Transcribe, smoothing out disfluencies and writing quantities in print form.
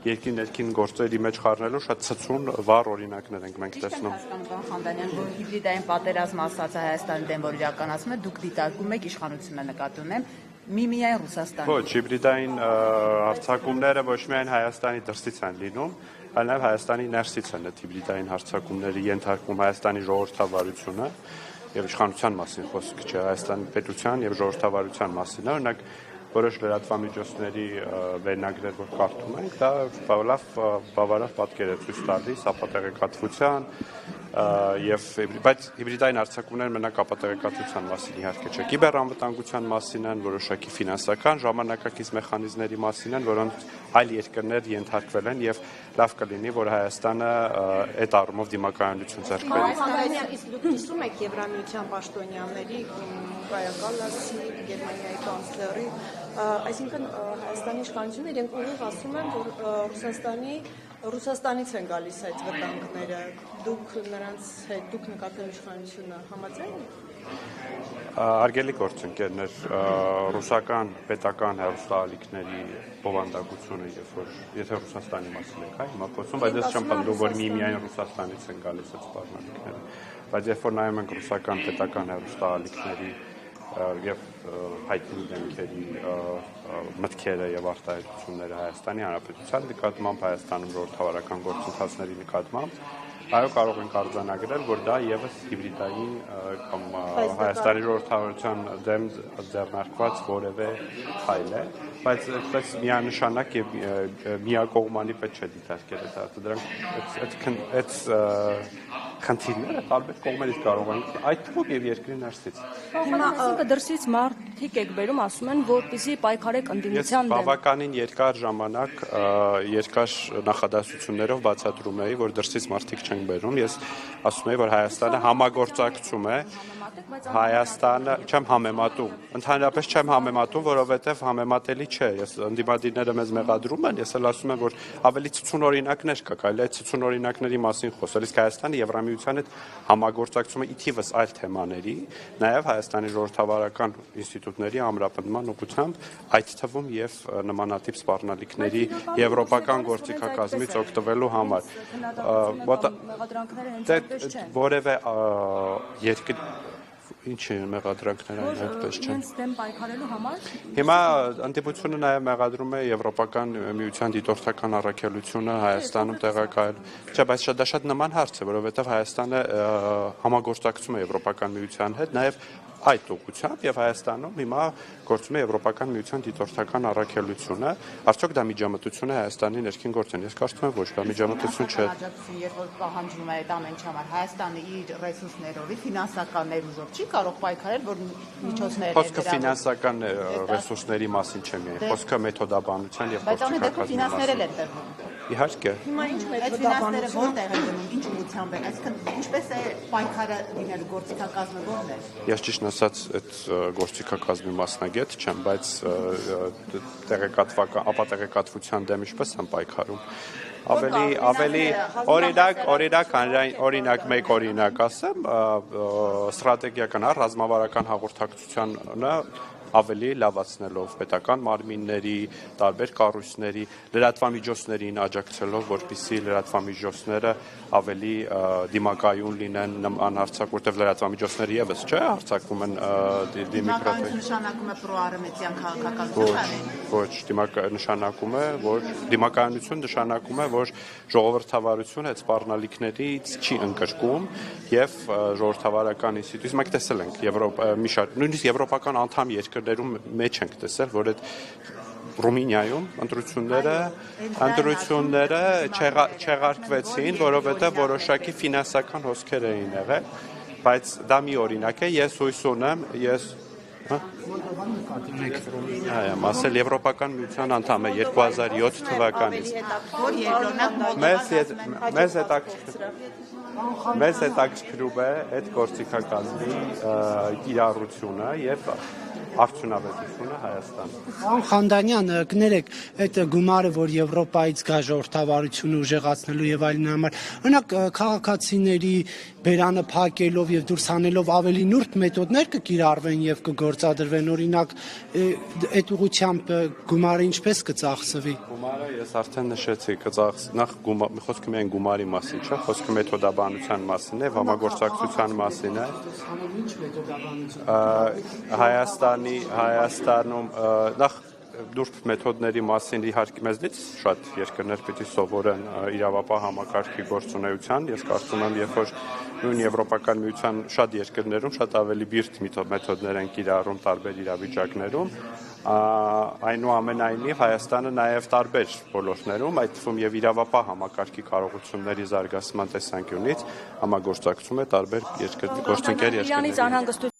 երկրի ներքին գործերի մեջ խառնելու շատ ցցուն վառ օրինակներ ենք մենք տեսնում։ Հասկանում Խանդանյան, որ հիբրիդային պատերազմ ասած Հայաստանի դեմ որ իրականացում է, դուք դիտարկում եք իշխանությունը նկատի ունեմ, միայն Ռուսաստանի։ Ոչ, հիբրիդային հարձակումները ոչ միայն Հայաստանի դրսից են լինում, այլ նաև Հայաստանի ներսից են այդ հիբրիդային հարձակումների ենթարկվում Հայաստանի ժողովրդավարությունը եւ իշխանության մասին խոսքը չէ, Հայաստանի պետության եւ ժողովրդավարության մասին է, օրինակ որոշ լրատվամիջոցների վերնագրեր որ կարդում ենք, դա բավարար պատկեր է ցույց տալիս ապատեղեկատվության բայց հիբրիդային հարձակումները մենակ ապատեղեկատվության մասին իհարկե չէ, կիբերանվտանգության մասին են, որոշակի ֆինանսական ժամանակակից մեխանիզմների մասին են, որոնց այլ երկրներ ենթարկվել են եւ լավ կլինի, որ Հայաստանը այդ առումով դիմակայունություն ձեռք բերի։ Իսկ դուք հիշում եք Եվրամիության պաշտոնյաների Կայա Կալասի, Գերմանիայի կանցլերի, այսինքն Հայաստանի իշխանությունը իրենք ուղիղ ասում են, որ Ռուսաստանից են գալիս այդ վտանգները, դուք նրանց հետ, դուք նկատել իշխանությունը համաձայն եք։ Արգելի գործընկերներ, ռուսական պետական հեռուստաալիքների բովանդակությունը, եթե Ռուսաստանի մասին եք, հիմա խոսում, բայց ես չեմ պնդում, որ միայն Ռուսաստանից են գալիս այդ սպառնալիքները, բայց երբ որ նայում ենք ռուսական պետական հեռուստաալիքների եւ հայտնի դեմքերի մտքերը եւ արտահայտությունները Հայաստանի Հանրապետության նկատմամբ, Հայաստանում ժողովրդավարական գործընթացների նկատմամբ, այո, կարող ենք արձանագրել, որ դա եւս հիբրիդային կամ Հայաստանի ժողովրդավարության դեմ ձեռնարկված որևէ քայլ է, բայց այդպես միանշանակ եւ միակողմանի պետք չէ դիտարկել դա, դրանք այդ խնդիրները տարբեր կողմերից կարող են այդ թվում եւ երկրի ներսից։ Հիմա դրսից մարդիկ եք բերում, ասում են, որպեսզի պայքարեք ընդդիմության դեմ։ Ես բավականին երկար ժամանակ երկար նախադասություններով բացատրում էի, որ դրսից մարդիկ չեն բերում, ես ասում էի, որ Հայաստանը համագործակցում է, Հայաստանը չեմ համեմատում, ընդհանրապես չեմ համեմատում, որովհետև համեմատելի չէ, ես ընդդիմադիրները մեզ մեղադրում են, ես էլ ասում եմ, որ ավելի ցցուն օրինակներ կա, կարելի է ցցուն օրինակների մասին խոսել, իսկ Հայաստանը Եվրամիության հետ համագործակցում է ի թիվս այլ թեմաների, նաև Հայաստանի ժողովրդավարական ինստիտուտների ամրապնդման ուղղությամբ, այդ թվում եւ նմանատիպ սպառնալիքների եվրոպական գործիքակազմից օգտվելու համար։ Որևէ երկրի Ինչ են մեղադրանքները այդպես չեն։ Դեմ պայքարելու համար։ Հիմա ընդդիմությունը նաև մեղադրում է Եվրոպական միության դիտորդական առաքելությունը Հայաստանում տեղակայել։ Չէ, բայց դա շատ նման հարց է, որովհետև Հայաստանը համագործակցում է Եվրոպական միության հետ, նաև այդ ուղղությամբ եւ Հայաստանում հիմա գործում է Եվրոպական միության դիտորդական առաքելությունը, արդյոք դա միջամտություն է Հայաստանի ներքին գործին։ Ես կարծում եմ ոչ, դա միջամտություն չէ։ Երբ որ պահանջվում է այդ ամեն ինչ համար, Հայաստանը իր ռեսուրսներով, ֆինանսական ներուժով չի կարող պայքարել, որ միջոցները Խոսքը ֆինանսական ռեսուրսների մասին չէ միայն, խոսքը մեթոդաբանության եւ գործիքակազմի մասին։ Իհարկե։ Հիմա ինչ մեթոդաբանությունը որտեղ է գնում, ինչ ուղղությամբ են, այսինքն ինչպես է պայքարը լինելու գործիքակազմը որն է։ Ես ճիշտ ասած այդ գործիքակազմի մասնագետ չեմ, բայց ապատեղեկատվության դեմ ինչպես են պայքարում։ Ավելի օրինակ մեկ օրինակ ասեմ, ստրատեգիական ռազմավարական հաղորդակցությանը ավելի լավացնելով պետական մարմինների, տարբեր կառույցների, լրատվամիջոցներին աջակցելով, որպեսզի լրատվամիջոցները ավելի դիմակայուն լինեն նման հարցակ, որտեղ լրատվամիջոցները եւս չէ, հարցակվում են դիմակայություն նշանակում է պրոարմենիան քաղաքականություն։ Ոչ, նշանակում է, որ դիմակայունություն նշանակում է, որ ժողովրդավարությունը այդ սպառնալիքներից չի ընկրկում եւ ժողովրդավարական ինստիտուտ, մենք տեսել ենք նույնիսկ եվրոպական անդամ երկրներում մեջ ենք տեսել, որ այդ Ռումինիայում ընտրությունները չեղարկվեցին, որովհետև որոշակի ֆինանսական հոսքեր էին եղել, բայց դա մի օրինակ է, ես հույս ունեմ, ասել Եվրոպական միության անդամ է 2007 թվականից։ Մեզ հետաքրքրում է այդ գործիքակազմի կիրառությունը եւ արդյունավետությունը Հայաստանում։ Պարոն Խանդանյան, կներեք, այդ գումարը, որ Եվրոպայից գա ժողովրդավարությունը ուժեղացնելու եւ այլն համար, օրինակ քաղաքացիների բերանը փակելով եւ դուրս հանելով ավելի նուրբ մեթոդներ կկիրառվեն եւ կգործադրվեն, օրինակ այդ ուղղությամբ գումարը ինչպես կծախսվի։ Գումարը ես արդեն նշեցի, նախ խոսքը միայն գումարի մասին չէ, խոսքը մեթոդաբանության մասին է, համագործակցության մասին է։ Հայաստանում նախ դուրս մեթոդների մասին իհարկե մեզնից շատ երկրներ պիտի սովորեն իրավապահ համակարգի գործունեության, ես կարծում եմ, երբ որ նույն Եվրոպական միության շատ երկրներում շատ ավելի բիրտ մեթոդներ են կիրառում տարբեր իրավիճակներում, այնուամենայնիվ Հայաստանը նաև տարբեր ոլորտներում, այդ թվում եւ իրավապահ համակարգի կարողությունների զարգացման տեսանկյունից համագործակցում է տարբեր գործընկեր երկրների։